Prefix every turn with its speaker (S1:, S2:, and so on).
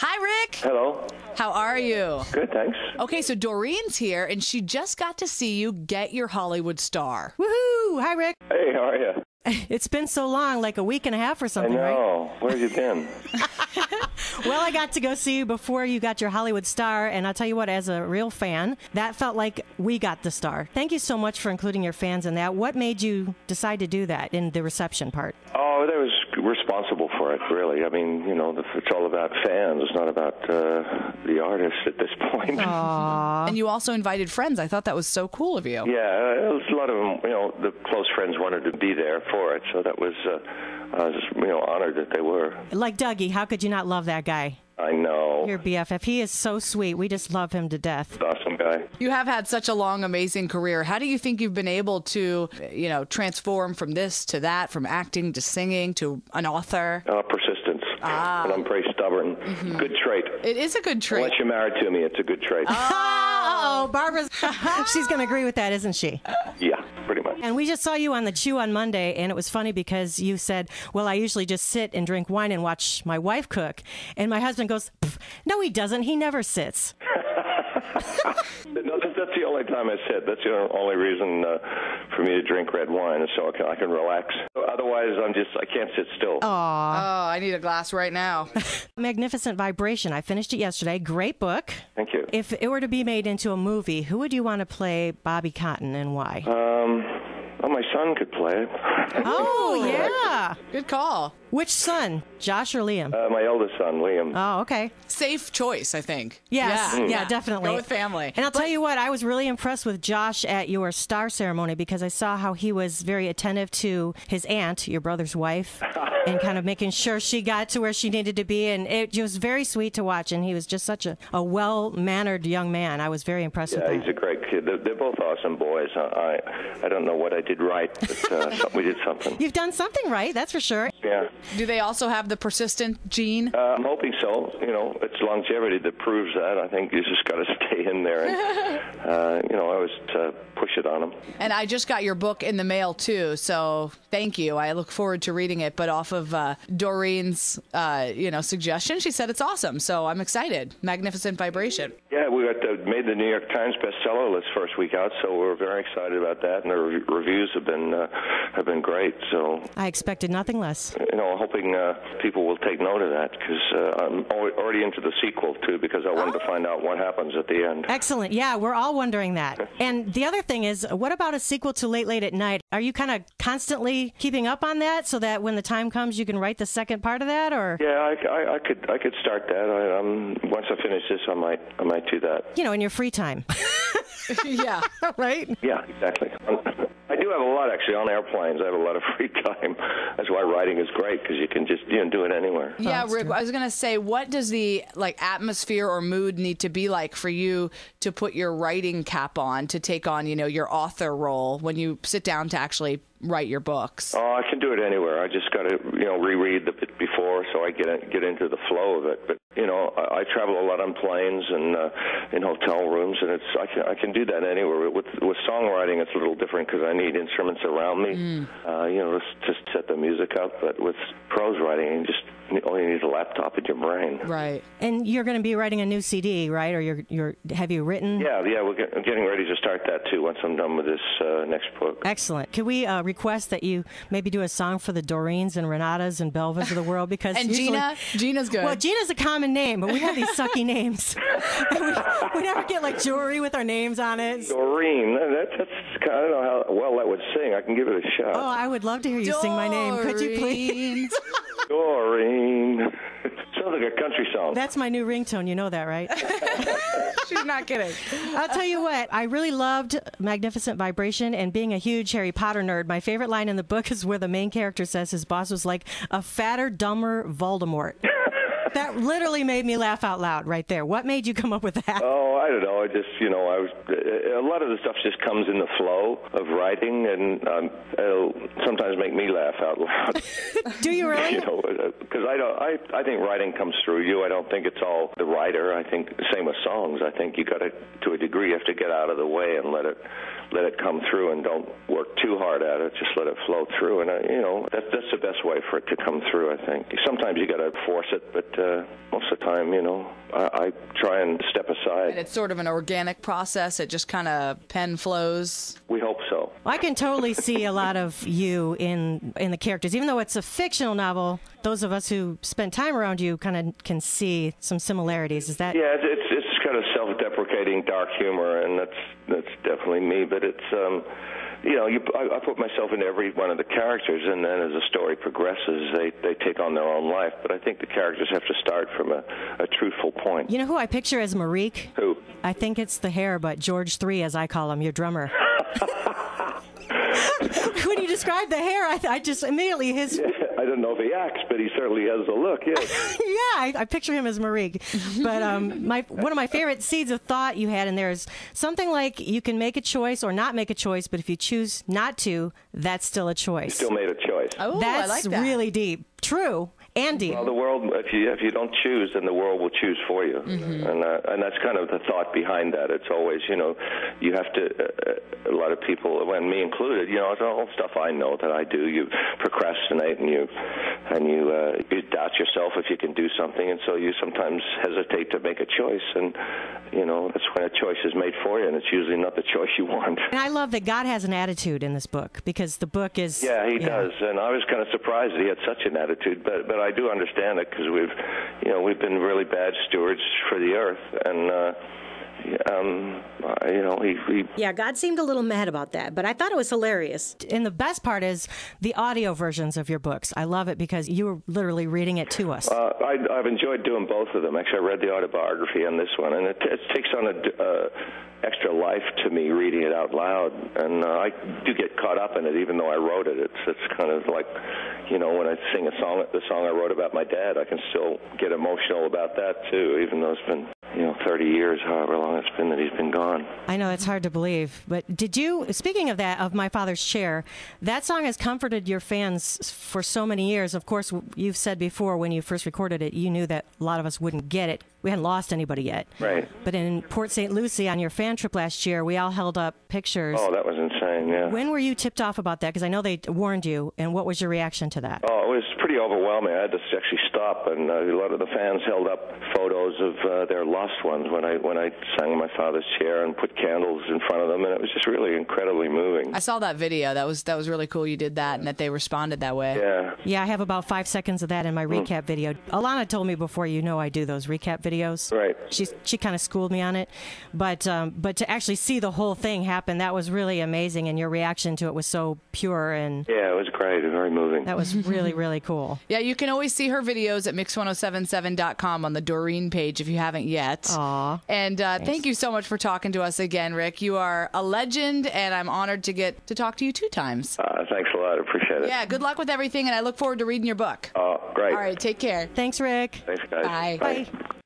S1: Hi, Rick.
S2: Hello.
S1: How are you?
S2: Good, thanks.
S1: Okay, so Doreen's here, and she just got to see you get your Hollywood star.
S3: Woohoo! Hi, Rick.
S2: Hey, how are you?
S3: It's been so long, like a week and a half or something,
S2: I
S3: right?
S2: know. Where have you been?
S3: Well, I got to go see you before you got your Hollywood star, and I'll tell you what, as a real fan, that felt like we got the star. Thank you so much for including your fans in that. What made you decide to do that in the reception part?
S2: Oh, that was responsible for it, really. I mean, you know, it's all about fans. It's not about the artist at this point.
S3: Aww.
S1: And you also invited friends. I thought that was so cool of you.
S2: Yeah, a lot of them, you know, the close friends wanted to be there for it, so that was, I was just, you know, honored that they were.
S3: Like Dougie, how could you not love that guy?
S2: I know.
S3: Your BFF. He is so sweet. We just love him to death.
S2: Awesome guy.
S1: You have had such a long, amazing career. How do you think you've been able to, you know, transform from this to that, from acting to singing to an author?
S2: Persistence. And I'm pretty stubborn. Mm-hmm. Good trait.
S1: It is a good trait.
S2: Unless you're married to me, it's a good trait.
S3: Oh, Barbara's. She's going to agree with that, isn't she?
S2: Yeah, pretty much.
S3: And we just saw you on the Chew on Monday, and it was funny because you said, well, I usually just sit and drink wine and watch my wife cook. And my husband goes, no, he doesn't. He never sits.
S2: No, that's the only time I sit. That's the only reason for me to drink red wine, so I can relax. Otherwise, I can't sit still.
S3: Aww.
S1: Oh, I need a glass right now.
S3: Magnificent Vibration. I finished it yesterday. Great book.
S2: Thank you.
S3: If it were to be made into a movie, who would you want to play Bobby Cotton and why?
S2: Well, my son could play it.
S3: Oh, yeah.
S1: Good call.
S3: Which son, Josh or Liam?
S2: My eldest son, Liam.
S3: Oh, okay.
S1: Safe choice, I think.
S3: Yes. Yeah, definitely.
S1: Go with family.
S3: And I'll tell you what, I was really impressed with Josh at your star ceremony because I saw how he was very attentive to his aunt, your brother's wife, and kind of making sure she got to where she needed to be. And it was very sweet to watch. And he was just such a well-mannered young man. I was very impressed with that.
S2: Yeah, he's a great kid. They're both awesome boys. I don't know what I did right, but we did something.
S3: You've done something right, that's for sure.
S2: Yeah.
S1: Do they also have the persistent gene?
S2: I'm hoping so. You know, it's longevity that proves that. I think you just got to stay in there and, you know, I always push it on them.
S1: And I just got your book in the mail, too, so thank you. I look forward to reading it. But off of Doreen's, suggestion, she said it's awesome, so I'm excited. Magnificent Vibration.
S2: Yeah, we made the New York Times bestseller list first week out, so we're very excited about that, and the reviews have been great. So
S3: I expected nothing less.
S2: You know, hoping people will take note of that because I'm already into the sequel too because I wanted to find out what happens at the end.
S3: Excellent. Yeah, we're all wondering that. And the other thing is, what about a sequel to Late at Night? Are you kind of constantly keeping up on that so that when the time comes, you can write the second part of that? Or
S2: yeah, I could start that. Once I finish this, I might do that.
S3: You know, in your free time.
S1: Yeah.
S3: Right?
S2: Yeah, exactly. I do have a lot, actually, on airplanes. I have a lot of free time. That's why writing is great, because you can just do it anywhere.
S1: Yeah, Rick, I was going to say, what does the atmosphere or mood need to be like for you to put your writing cap on, to take on, your author role when you sit down to actually write your books?
S2: Oh, I can do it anywhere. I just got to, reread the bit before so I get into the flow of it. But, I travel a lot on planes and in hotel rooms, and I can do that anywhere. With songwriting, it's a little different because I need instruments around me, to set the music up. But with prose writing, you only need a laptop in your brain.
S1: Right.
S3: And you're going to be writing a new CD, right? Or have you written?
S2: Yeah, we're getting ready to start that too once I'm done with this next book.
S3: Excellent. Can we request that you maybe do a song for the Doreens and Renatas and Belvas of the world? Because
S1: and
S3: usually,
S1: Gina's good.
S3: Well, Gina's a common name, but we have these sucky names. we never get jewelry with our names on it.
S2: Doreen, that's I don't know how well that would sing. I can give it a shot.
S3: Oh, I would love to hear you sing my name. Could you please?
S2: Doreen. Sounds like a country song.
S3: That's my new ringtone. You know that, right?
S1: She's not kidding.
S3: I'll tell you what. I really loved Magnificent Vibration, and being a huge Harry Potter nerd, my favorite line in the book is where the main character says his boss was like a fatter, dumber Voldemort. That literally made me laugh out loud right there. What made you come up with that?
S2: Oh, I don't know. I just, a lot of the stuff just comes in the flow of writing, and it'll sometimes make me laugh out loud.
S3: Do you really?
S2: Because I think writing comes through you. I don't think it's all the writer. I think the same with songs. I think you got to a degree, you have to get out of the way and let it come through, and don't work too hard at it. Just let it flow through, and that's the best way for it to come through. I think sometimes you got to force it, but most of the time, I try and step aside.
S1: And it's sort of an organic process. It just kind of pen flows.
S2: We hope so.
S3: I can totally see a lot of you in the characters. Even though it's a fictional novel, those of us who spend time around you kind of can see some similarities. Is that?
S2: Yeah, it's kind of self-deprecating dark humor, and that's definitely me. But it's I put myself into every one of the characters, and then as the story progresses, they take on their own life. But I think the characters have to start from a truthful point.
S3: You know who I picture as Marique?
S2: Who?
S3: I think it's the hair, but George 3, as I call him, your drummer. When you describe the hair, I just immediately his.
S2: Yeah, I don't know if he acts, but he certainly has the look. Yes.
S3: Yeah, I picture him as Marique. But one of my favorite seeds of thought you had in there is something like you can make a choice or not make a choice, but if you choose not to, that's still a choice.
S2: You still made a choice.
S1: Oh,
S3: that's
S1: I like that.
S3: Really deep. True. And deep.
S2: Well, the world, if you don't choose, then the world will choose for you, and that's kind of the thought behind that. It's always, you have to. A lot of people, and me included, it's all stuff I know that I do. You procrastinate and you doubt yourself if you can do something, and so you sometimes hesitate to make a choice, and that's when a choice is made for you, and it's usually not the choice you want.
S3: And I love that God has an attitude in this book, because the book is.
S2: Yeah, he does, and I was kind of surprised that he had such an attitude, but I do understand it, because we've been really bad stewards for the earth, and
S4: Yeah, God seemed a little mad about that, but I thought it was hilarious.
S3: And the best part is the audio versions of your books. I love it because you were literally reading it to us.
S2: I've enjoyed doing both of them. Actually, I read the autobiography on this one, and it takes on a extra life to me reading it out loud, and I do get caught up in it, even though I wrote it. It's kind of like, when I sing the song I wrote about my dad, I can still get emotional about that too, even though it's been 30 years, however long it's been that he's been gone.
S3: I know, it's hard to believe. But speaking of that, of My Father's Chair, that song has comforted your fans for so many years. Of course, you've said before when you first recorded it, you knew that a lot of us wouldn't get it. We hadn't lost anybody yet.
S2: Right.
S3: But in Port St. Lucie on your fan trip last year, we all held up pictures.
S2: Oh, that was insane, yeah.
S3: When were you tipped off about that? Because I know they warned you, and what was your reaction to that?
S2: Oh, it was pretty overwhelming. I had to actually stop, and a lot of the fans held up photos of their lost ones when I sang My Father's Chair and put candles in front of them, and it was just really incredibly moving.
S1: I saw that video. That was really cool you did that, and that they responded that way.
S2: Yeah.
S3: Yeah, I have about 5 seconds of that in my recap video. Alana told me before, I do those recap videos.
S2: Right.
S3: She kind of schooled me on it, but to actually see the whole thing happen, that was really amazing, and your reaction to it was so pure, and
S2: yeah, it was great, very moving.
S3: that was really, really cool.
S1: Yeah, you can always see her videos at mix1077.com on the Doreen page if you haven't yet.
S3: Aw.
S1: And thank you so much for talking to us again, Rick. You are a legend, and I'm honored to get to talk to you 2 times.
S2: Thanks a lot. I appreciate it.
S1: Yeah, good luck with everything, and I look forward to reading your book.
S2: Oh, great.
S1: All right, take care.
S3: Thanks, Rick.
S2: Thanks, guys.
S1: Bye.
S3: Bye.